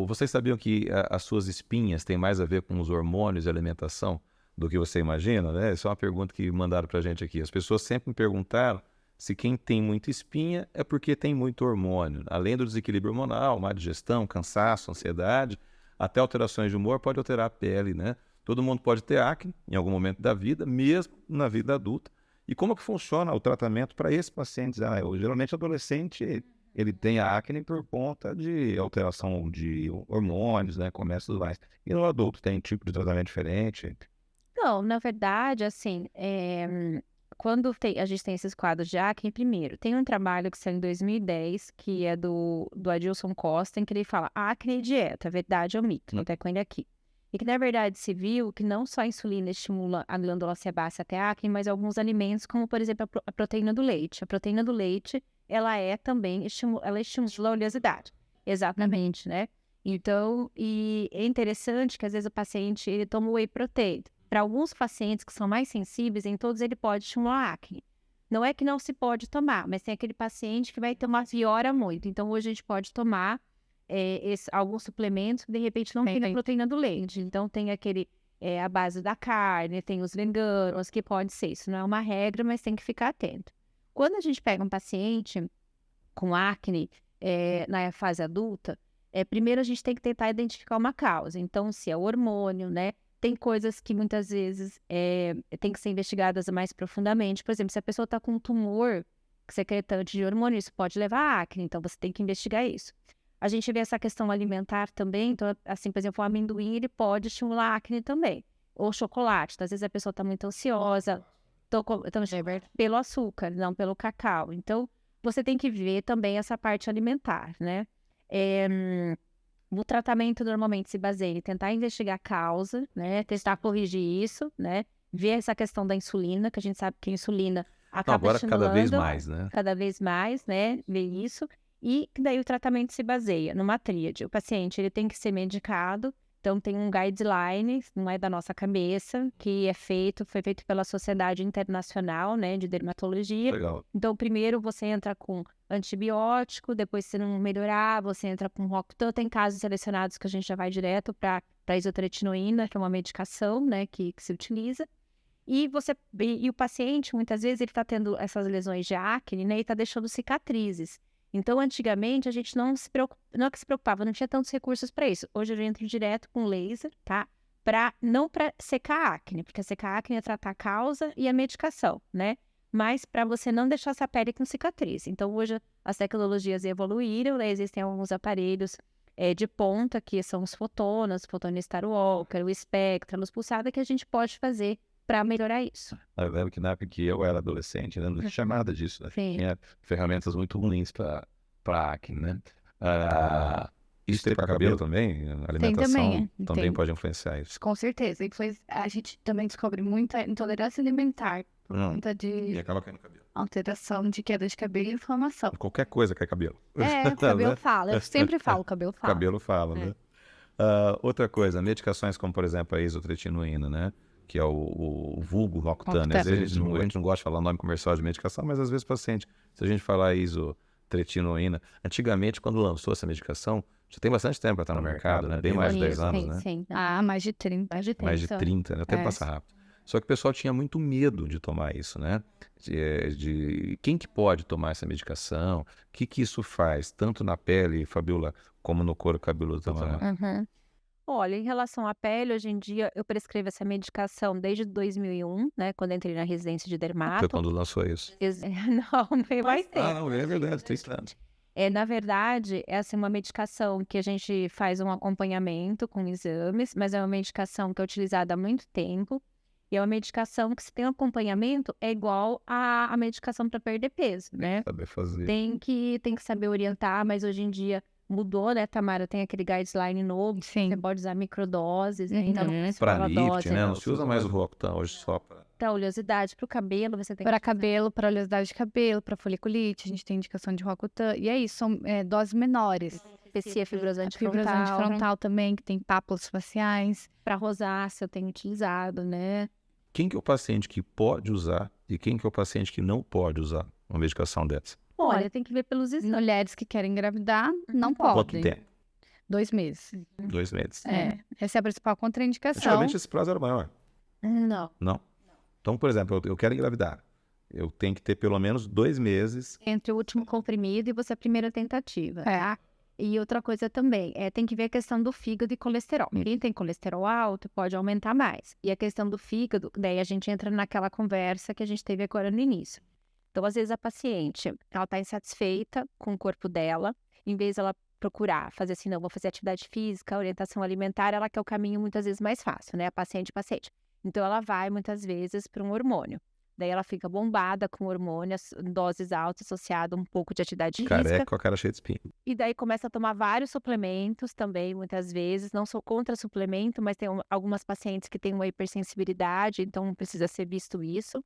Speaker 1: Vocês sabiam que as suas espinhas têm mais a ver com os hormônios e alimentação do que você imagina, né? Essa é uma pergunta que mandaram pra gente aqui. As pessoas sempre me perguntaram se quem tem muita espinha é porque tem muito hormônio. Além do desequilíbrio hormonal, má digestão, cansaço, ansiedade, até alterações de humor pode alterar a pele, né? Todo mundo pode ter acne em algum momento da vida, mesmo na vida adulta. E como que funciona o tratamento para esses pacientes? Geralmente adolescente, ele tem a acne por conta de alteração de hormônios, né? Começa tudo mais. E no adulto tem tipo de tratamento diferente?
Speaker 2: Não, na verdade, assim, quando a gente tem esses quadros de acne, primeiro, tem um trabalho que saiu em 2010, que é do Adilson Costa, em que ele fala acne e dieta, verdade ou mito, não tem com ele aqui. E que, na verdade, se viu que não só a insulina estimula a glândula sebácea até a acne, mas alguns alimentos, como, por exemplo, a proteína do leite. A proteína do leite, ela também ela estimula a oleosidade. Exatamente, né? Então, e é interessante que, às vezes, o paciente, ele toma whey protein. Para alguns pacientes que são mais sensíveis, em todos ele pode estimular a acne. Não é que não se pode tomar, mas tem aquele paciente que vai tomar, piora muito. Então, hoje a gente pode tomar alguns suplementos que, de repente, não tem a proteína do leite. Então, tem a base da carne, tem os veganos, que pode ser. Isso não é uma regra, mas tem que ficar atento. Quando a gente pega um paciente com acne na fase adulta, primeiro a gente tem que tentar identificar uma causa. Então, se é o hormônio, né? Tem coisas que muitas vezes tem que ser investigadas mais profundamente. Por exemplo, se a pessoa está com um tumor secretante de hormônio, isso pode levar a acne, então você tem que investigar isso. A gente vê essa questão alimentar também, então, assim, por exemplo, o amendoim, ele pode estimular a acne também. Ou chocolate, então, às vezes a pessoa está muito ansiosa, pelo açúcar, não pelo cacau. Então, você tem que ver também essa parte alimentar, né? O tratamento normalmente se baseia em tentar investigar a causa, né? Tentar corrigir isso, né? Ver essa questão da insulina, que a gente sabe que a insulina acaba
Speaker 1: agora
Speaker 2: estimulando.
Speaker 1: cada vez mais, né?
Speaker 2: Cada vez mais, né? Ver isso. E daí o tratamento se baseia numa tríade. O paciente, ele tem que ser medicado. Então, tem um guideline, não é da nossa cabeça, que foi feito pela Sociedade Internacional, né, de Dermatologia.
Speaker 1: Legal.
Speaker 2: Então, primeiro você entra com antibiótico, depois se não melhorar, você entra com Rocutan. Tem casos selecionados que a gente já vai direto para isotretinoína, que é uma medicação, né, que se utiliza. E o paciente, muitas vezes, ele está tendo essas lesões de acne, né, e está deixando cicatrizes. Então, antigamente, a gente não se preocupava, não tinha tantos recursos para isso. Hoje eu entro direto com laser, tá? Não para secar a acne, porque secar a acne é tratar a causa e a medicação, né? Mas para você não deixar essa pele com cicatriz. Então, hoje as tecnologias evoluíram, né? Existem alguns aparelhos de ponta, que são os fotonas, o Photona Starwalker, o Spectra, a luz pulsada, que a gente pode fazer para melhorar isso.
Speaker 1: Eu lembro que na época que eu era adolescente, né, não tinha nada disso, né? Tinha ferramentas muito ruins para acne, né? Isso tem para cabelo também? A alimentação também pode influenciar isso.
Speaker 3: Com certeza. A gente também descobre muita intolerância alimentar por conta de...
Speaker 1: E acaba caindo cabelo.
Speaker 3: alteração de queda de cabelo e inflamação.
Speaker 1: Qualquer coisa que é cabelo.
Speaker 3: É, o cabelo
Speaker 1: Né?
Speaker 3: fala. Eu sempre falo, o cabelo
Speaker 1: O
Speaker 3: fala.
Speaker 1: cabelo fala, né? Outra coisa, medicações como, por exemplo, a isotretinoína, né? Que é o vulgo Roacutan. Às vezes a gente não gosta de falar nome comercial de medicação, mas às vezes o paciente, se a gente falar isotretinoína, antigamente, quando lançou essa medicação, já tem bastante tempo para estar no mercado, né? Bem mais de 10 anos, né?
Speaker 2: Sim.
Speaker 3: Mais de 30.
Speaker 1: Mais de 30, né? O tempo passa rápido. Só que o pessoal tinha muito medo de tomar isso, né? De quem que pode tomar essa medicação, o que isso faz, tanto na pele, Fabiola, como no couro cabeludo também.
Speaker 2: Olha, em relação à pele, hoje em dia eu prescrevo essa medicação desde 2001, né? Quando entrei na residência de
Speaker 1: Foi
Speaker 2: dermato.
Speaker 1: quando lançou isso.
Speaker 2: Não, foi mais tempo.
Speaker 1: Não, é verdade, tem anos.
Speaker 2: Na verdade, essa é uma medicação que a gente faz um acompanhamento com exames, mas é uma medicação que é utilizada há muito tempo. E é uma medicação que, se tem acompanhamento, é igual à medicação para perder peso, né?
Speaker 1: Saber fazer.
Speaker 2: Tem que saber orientar, mas hoje em dia mudou, né, Tamara? Tem aquele guideline novo,
Speaker 3: Sim.
Speaker 2: você pode usar microdoses, né? Então, não se
Speaker 1: Para
Speaker 2: fala
Speaker 1: lift,
Speaker 2: dose,
Speaker 1: né? Não se usa mais o Roacutan hoje só para...
Speaker 2: Para oleosidade, para o cabelo, você tem
Speaker 3: Para cabelo, para oleosidade de cabelo, para foliculite, a gente tem indicação de Roacutan. E é isso, são doses menores.
Speaker 2: PCA fibrosante
Speaker 3: Fibrosante
Speaker 2: frontal,
Speaker 3: frontal também, que tem pápulas faciais.
Speaker 2: para rosácea eu tenho utilizado, né?
Speaker 1: Quem que é o paciente que pode usar e quem que é o paciente que não pode usar uma medicação dessa?
Speaker 2: Olha, tem que ver pelos exames.
Speaker 3: Mulheres que querem engravidar não
Speaker 1: Quanto
Speaker 3: podem.
Speaker 1: tempo?
Speaker 3: 2 meses.
Speaker 1: 2 meses.
Speaker 3: Essa é a principal contraindicação.
Speaker 1: Antigamente esse prazo era maior.
Speaker 2: Não.
Speaker 1: Não. Então, por exemplo, eu quero engravidar. Eu tenho que ter pelo menos 2 meses.
Speaker 2: Entre o último comprimido e você a primeira tentativa, tá? E outra coisa também, tem que ver a questão do fígado e colesterol. Quem tem colesterol alto pode aumentar mais. E a questão do fígado, daí a gente entra naquela conversa que a gente teve agora no início. Então, às vezes, a paciente, ela está insatisfeita com o corpo dela, em vez de ela procurar fazer assim, não, vou fazer atividade física, orientação alimentar, ela quer o caminho muitas vezes mais fácil, né? A paciente. Então, ela vai muitas vezes para um hormônio. Daí ela fica bombada com hormônio, doses altas, associada a um pouco de atividade física.
Speaker 1: Careca com a cara cheia de espinho.
Speaker 2: E daí começa a tomar vários suplementos também, muitas vezes. Não sou contra suplemento, mas tem algumas pacientes que têm uma hipersensibilidade, então precisa ser visto isso.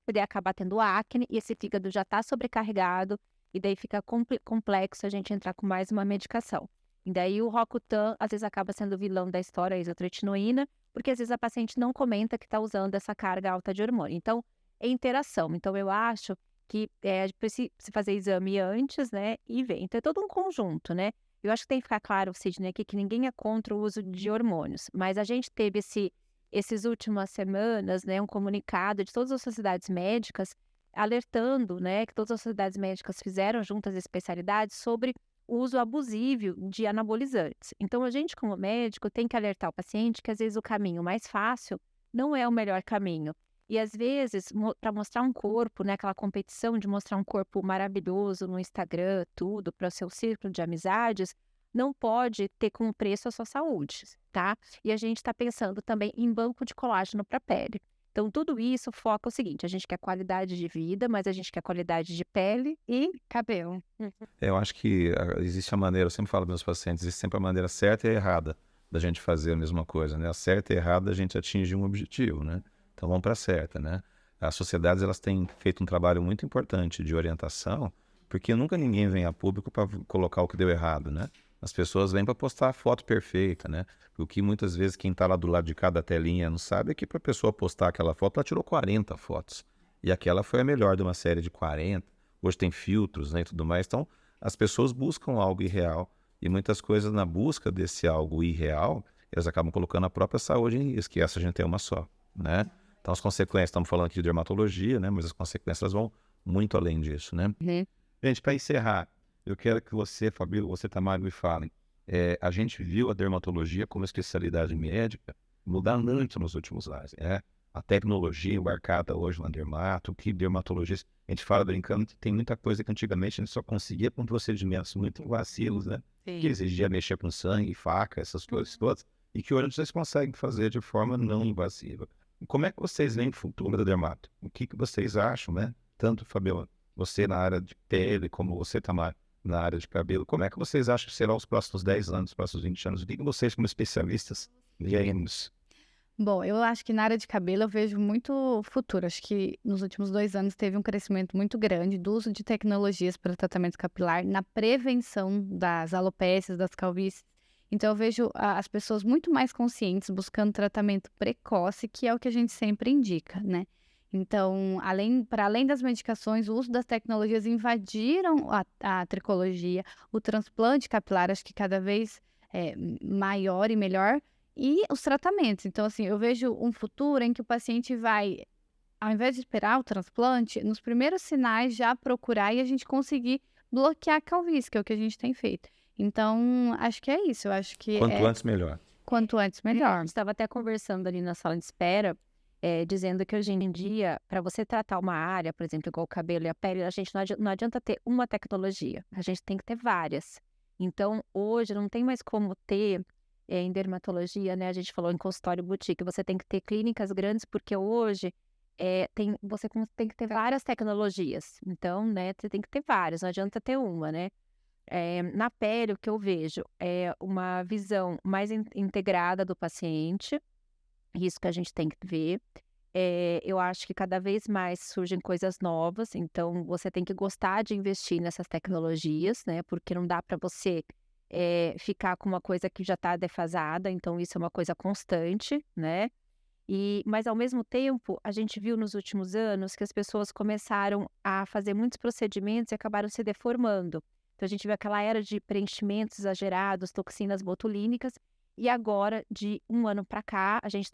Speaker 2: E daí acaba tendo acne, e esse fígado já está sobrecarregado, e daí fica complexo a gente entrar com mais uma medicação. E daí o Roacutan, às vezes, acaba sendo o vilão da história, a isotretinoína, porque às vezes a paciente não comenta que está usando essa carga alta de hormônio. Então, é interação. Então, eu acho que precisa fazer exame antes, né, e ver. Então, é todo um conjunto, né? Eu acho que tem que ficar claro, Sidney, aqui que ninguém é contra o uso de hormônios, mas a gente teve esses últimas semanas, né, um comunicado de todas as sociedades médicas alertando, né, que todas as sociedades médicas fizeram juntas especialidades sobre o uso abusivo de anabolizantes. Então, a gente, como médico, tem que alertar o paciente que, às vezes, o caminho mais fácil não é o melhor caminho. E, às vezes, para mostrar um corpo, né, aquela competição de mostrar um corpo maravilhoso no Instagram, tudo, para o seu círculo de amizades, não pode ter como preço a sua saúde, tá? E a gente está pensando também em banco de colágeno para a pele. Então, tudo isso foca o seguinte, a gente quer qualidade de vida, mas a gente quer qualidade de pele e
Speaker 3: cabelo.
Speaker 1: Eu acho que existe a maneira, eu sempre falo para meus pacientes, existe sempre a maneira certa e errada da gente fazer a mesma coisa, né? A certa e errada a gente atinge um objetivo, né? Então, vamos para a certa, né? As sociedades, elas têm feito um trabalho muito importante de orientação, porque nunca ninguém vem a público para colocar o que deu errado, né? As pessoas vêm para postar a foto perfeita, né? O que muitas vezes quem está lá do lado de cada telinha não sabe é que para a pessoa postar aquela foto, ela tirou 40 fotos. E aquela foi a melhor de uma série de 40. Hoje tem filtros, né, e tudo mais. Então, as pessoas buscam algo irreal. E muitas coisas na busca desse algo irreal, elas acabam colocando a própria saúde em risco. E essa a gente tem uma só, né? Então, as consequências, estamos falando aqui de dermatologia, né? Mas as consequências vão muito além disso, né? Gente, para encerrar, eu quero que você, Fabíola, você, Tamara, me falem. A gente viu a dermatologia como especialidade médica mudar muito nos últimos anos, né? A tecnologia embarcada hoje na dermato, que dermatologista, a gente fala brincando que tem muita coisa que antigamente a gente só conseguia com procedimentos muito invasivos, né? Que exigia mexer com sangue, faca, essas coisas todas, e que hoje vocês conseguem fazer de forma não invasiva. Como é que vocês veem o futuro da dermato? O que vocês acham, né? Tanto, Fabiola, você na área de pele, como você, Tamara, na área de cabelo. Como é que vocês acham que serão os próximos 10 anos, os próximos 20 anos? O que vocês, como especialistas, veem nisso?
Speaker 3: Bom, eu acho que na área de cabelo eu vejo muito futuro. Acho que nos últimos 2 anos teve um crescimento muito grande do uso de tecnologias para tratamento capilar na prevenção das alopécias, das calvícies. Então eu vejo as pessoas muito mais conscientes buscando tratamento precoce, que é o que a gente sempre indica, né? Então, para além das medicações, o uso das tecnologias invadiram a tricologia, o transplante capilar, acho que cada vez maior e melhor. E os tratamentos. Então, assim, eu vejo um futuro em que o paciente vai, ao invés de esperar o transplante, nos primeiros sinais já procurar e a gente conseguir bloquear a calvície, que é o que a gente tem feito. Então, acho que é isso. Eu acho que
Speaker 1: Quanto antes, melhor.
Speaker 3: quanto antes, melhor.
Speaker 2: Estava até conversando ali na sala de espera, dizendo que hoje em dia, para você tratar uma área, por exemplo, igual o cabelo e a pele, a gente não adianta ter uma tecnologia, a gente tem que ter várias. Então, hoje não tem mais como ter, em dermatologia, né? A gente falou em consultório boutique, você tem que ter clínicas grandes, porque hoje você tem que ter várias tecnologias. Então, né, você tem que ter várias, não adianta ter uma, né? Na pele, o que eu vejo é uma visão mais integrada do paciente, isso que a gente tem que ver. Eu acho que cada vez mais surgem coisas novas, então você tem que gostar de investir nessas tecnologias, né? Porque não dá para você ficar com uma coisa que já está defasada, então isso é uma coisa constante, né? Mas ao mesmo tempo, a gente viu nos últimos anos que as pessoas começaram a fazer muitos procedimentos e acabaram se deformando. Então a gente viu aquela era de preenchimentos exagerados, toxinas botulínicas, e agora, de um ano para cá, a gente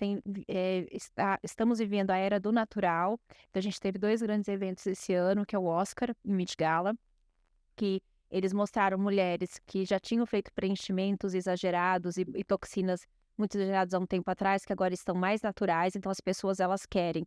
Speaker 2: estamos vivendo a era do natural. Então a gente teve 2 grandes eventos esse ano, que é o Oscar e o Met Gala, que eles mostraram mulheres que já tinham feito preenchimentos exagerados e toxinas muito exageradas há um tempo atrás, que agora estão mais naturais. Então as pessoas elas querem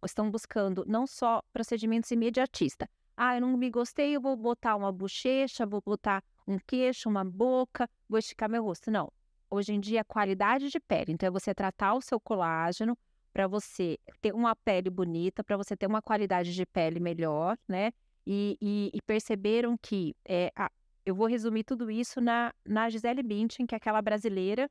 Speaker 2: estão buscando não só procedimentos imediatistas. Eu não me gostei, eu vou botar uma bochecha, vou botar um queixo, uma boca, vou esticar meu rosto. Não. Hoje em dia, a qualidade de pele. Então, é você tratar o seu colágeno para você ter uma pele bonita, para você ter uma qualidade de pele melhor, né? E perceberam que, eu vou resumir tudo isso na Gisele Bündchen, que é aquela brasileira,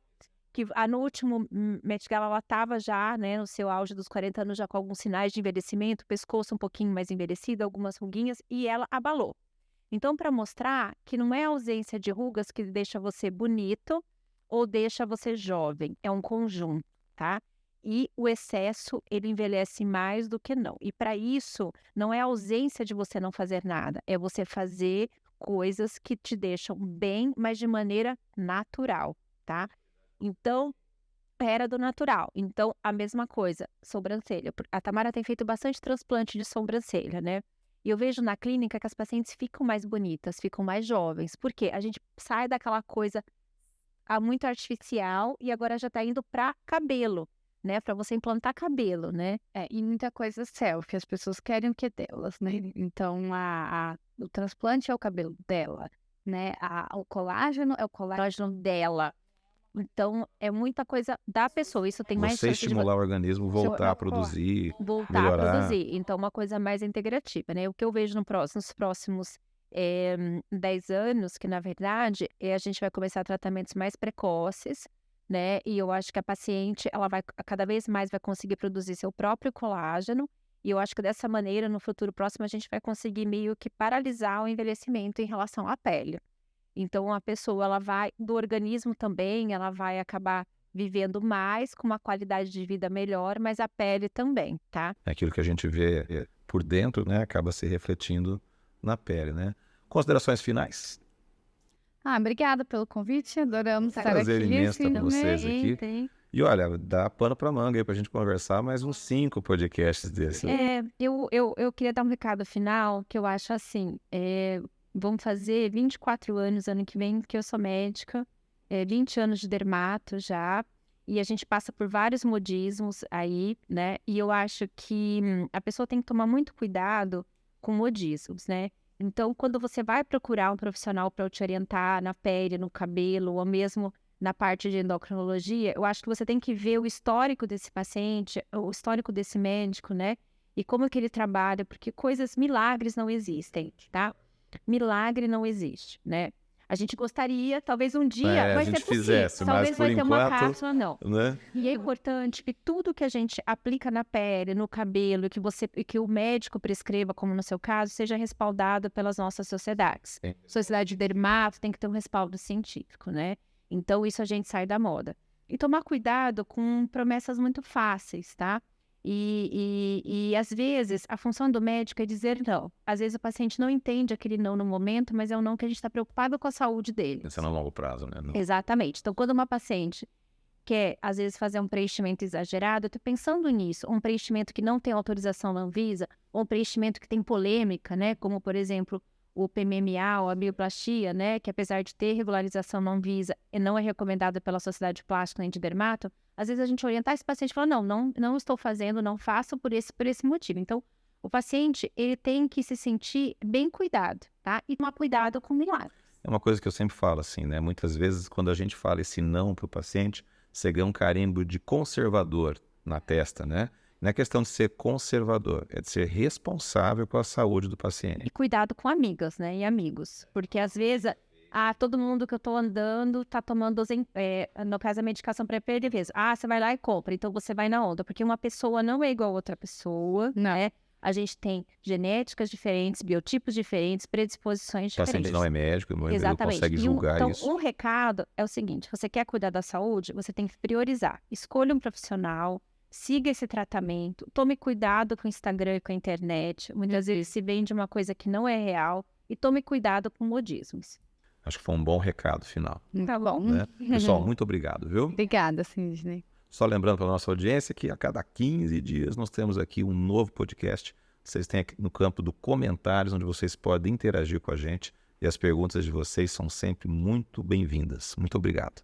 Speaker 2: que no último Met Gala ela estava já, né, no seu auge dos 40 anos, já com alguns sinais de envelhecimento, pescoço um pouquinho mais envelhecido, algumas ruguinhas, e ela abalou. Então, para mostrar que não é a ausência de rugas que deixa você bonito ou deixa você jovem, é um conjunto, tá? E o excesso, ele envelhece mais do que não. E para isso, não é a ausência de você não fazer nada, é você fazer coisas que te deixam bem, mas de maneira natural, tá? Então, era do natural. Então, a mesma coisa, sobrancelha. A Tamara tem feito bastante transplante de sobrancelha, né? E eu vejo na clínica que as pacientes ficam mais bonitas, ficam mais jovens. Por quê? A gente sai daquela coisa muito artificial e agora já tá indo para cabelo, né? Para você implantar cabelo, né?
Speaker 3: E muita coisa selfie, as pessoas querem o que é delas, né? Então, o transplante é o cabelo dela, né? O colágeno é o colágeno dela.
Speaker 2: Então, é muita coisa da pessoa. Isso tem mais
Speaker 1: Você
Speaker 2: chance de
Speaker 1: estimular o organismo, voltar a produzir,
Speaker 2: voltar a
Speaker 1: melhorar.
Speaker 2: produzir. Então, uma coisa mais integrativa, né? O que eu vejo nos próximos 10 anos, que na verdade a gente vai começar tratamentos mais precoces, né? E eu acho que a paciente, ela vai cada vez mais vai conseguir produzir seu próprio colágeno. E eu acho que dessa maneira, no futuro próximo, a gente vai conseguir meio que paralisar o envelhecimento em relação à pele. Então, a pessoa, ela vai, do organismo também, ela vai acabar vivendo mais, com uma qualidade de vida melhor, mas a pele também, tá?
Speaker 1: Aquilo que a gente vê por dentro, né, acaba se refletindo na pele, né? Considerações finais?
Speaker 3: Obrigada pelo convite, adoramos estar
Speaker 1: Prazer
Speaker 3: aqui.
Speaker 1: imenso estar com vocês aqui.
Speaker 2: Tem.
Speaker 1: E olha, dá pano pra manga aí pra gente conversar mais uns 5 podcasts desses.
Speaker 2: Eu queria dar um recado final, que eu acho assim, vamos fazer 24 anos ano que vem, que eu sou médica, 20 anos de dermato já, e a gente passa por vários modismos aí, né? E eu acho que a pessoa tem que tomar muito cuidado com modismos, né? Então, quando você vai procurar um profissional para te orientar na pele, no cabelo, ou mesmo na parte de endocrinologia, eu acho que você tem que ver o histórico desse paciente, o histórico desse médico, né? E como que ele trabalha, porque milagres não existem, tá? Milagre não existe, né? A gente gostaria, talvez um dia
Speaker 1: É, a
Speaker 2: vai
Speaker 1: gente
Speaker 2: ser possível,
Speaker 1: fizesse, mas
Speaker 2: talvez
Speaker 1: por
Speaker 2: vai ter uma
Speaker 1: enquanto,
Speaker 2: cápsula, não.
Speaker 1: né?
Speaker 2: E é importante que tudo que a gente aplica na pele, no cabelo, que o médico prescreva, como no seu caso, seja respaldado pelas nossas sociedades.
Speaker 1: Sim.
Speaker 2: Sociedade de dermato tem que ter um respaldo científico, né? Então, isso a gente sai da moda. E tomar cuidado com promessas muito fáceis, tá? E às vezes, a função do médico é dizer não. Às vezes, o paciente não entende aquele não no momento, mas é um não que a gente está preocupado com a saúde dele.
Speaker 1: Pensando a longo prazo, né? Não.
Speaker 2: Exatamente. Então, quando uma paciente quer, às vezes, fazer um preenchimento exagerado, eu estou pensando nisso. Um preenchimento que não tem autorização da Anvisa, ou um preenchimento que tem polêmica, né? Como, por exemplo, o PMMA, ou a bioplastia, né? Que apesar de ter regularização na Anvisa, não é recomendado pela Sociedade de Plástica nem de Dermato. Às vezes a gente orientar esse paciente e falar, não estou fazendo, não faço por esse motivo. Então, o paciente, ele tem que se sentir bem cuidado, tá? E tomar cuidado com milagres.
Speaker 1: É uma coisa que eu sempre falo assim, né? Muitas vezes, quando a gente fala esse não para o paciente, você ganha um carimbo de conservador na testa, né? Não é questão de ser conservador, é de ser responsável pela saúde do paciente.
Speaker 2: E cuidado com amigas, né? E amigos. Porque às vezes, todo mundo que eu tô andando tá tomando, no caso, a medicação para perder peso. Você vai lá e compra, então você vai na onda. Porque uma pessoa não é igual a outra pessoa, né? A gente tem genéticas diferentes, biotipos diferentes, predisposições
Speaker 1: O paciente
Speaker 2: diferentes.
Speaker 1: não é médico, ele não
Speaker 2: Exatamente.
Speaker 1: consegue julgar
Speaker 2: Então,
Speaker 1: isso.
Speaker 2: um recado é o seguinte, você quer cuidar da saúde, você tem que priorizar. Escolha um profissional, siga esse tratamento, tome cuidado com o Instagram e com a internet. Muitas vezes se vende uma coisa que não é real e tome cuidado com modismos.
Speaker 1: Acho que foi um bom recado final.
Speaker 2: Tá bom.
Speaker 1: Né? Pessoal, muito obrigado, viu?
Speaker 3: Obrigada, Sidney.
Speaker 1: Só lembrando para a nossa audiência que a cada 15 dias nós temos aqui um novo podcast. Vocês têm aqui no campo do comentários, onde vocês podem interagir com a gente. E as perguntas de vocês são sempre muito bem-vindas. Muito obrigado.